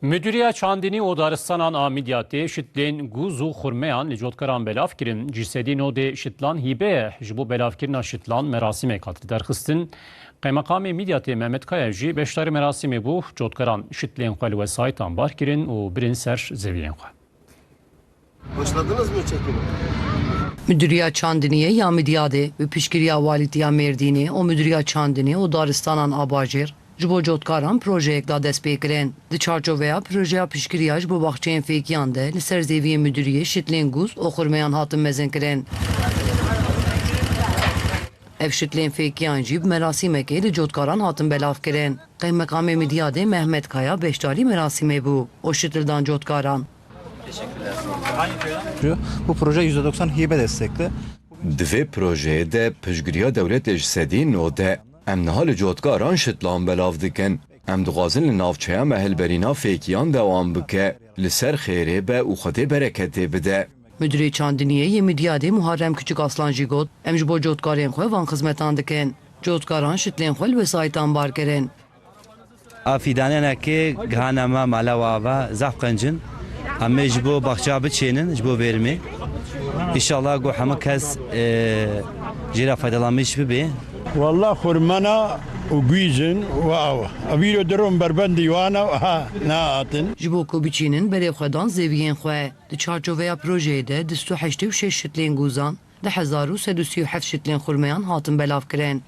Müdüriye Çandini o Daristanan Amidiyatê şitlên guz û xurmeyan li cotkaran belav kirin. Cisedîn odê şitlan hîbe ji bo belavkirina şitlan merasimê hat derxistin. Qeymeqamê Midyatê Mehmet Kaya jî beşdarî merasimê bû. Cotkaran şitlên xwe li wesaytan bar kirin û birin ser zeviyên xwe. Başladınız mı çekimi? Müdüriya Çandiniye ya Midyadê ve pişkiriya Valitiya Mêrdînê o Müdüriya Çandinê o Daristanan Abajêr ji bo cotkaran projeyek da dest pê kirin. Di çarçoveya projeya pişkiriya ji bo baxçeyên fêkiyan de li ser zêviyê müdüriyê şitlên guz û xurmeyan hatin mezin kirin. Ev şitlên fêkiyan jî bi merasimekê li cotkaran hatin belav kirin. Qeymeqamê Midyadê Mehmet Kaya beşdarî merasimê bû. O şitildan cotkaran. Bu proje %90 hibe destekli. Divê projeyê de piştgiriya dewletê ji sedîn nodê em niha li cotkaran şitlan belav dikin. Em dixwazin li navçeya mehelberîna fêkiyan dewam bike, li ser xêrê be û Xwedê bereketê bide. Müdürê Çandiniye yê Midyadê Muharrem Küçük Aslan jî got em ji bo cotkarên xwe van xizmetan dikin. Cotkaran şitlên xwe li wesaytan bar kirin. Afîdanenekê gihana me mala wava zaf qincin em ê ji bo baxça biçênin ji bo vermê. İnşallah got hemû kes jê re faydalanmış bibe. والله خرمنا وجويزن واو أبيلو درون بربندي وانا ناتن Ji bo ku biçînin berê xwedan zêviyên xwe. Di çarçoveya projeyê de 286 şitlên guzan, 1037 şitlên xurmeyan hatin belav kirin.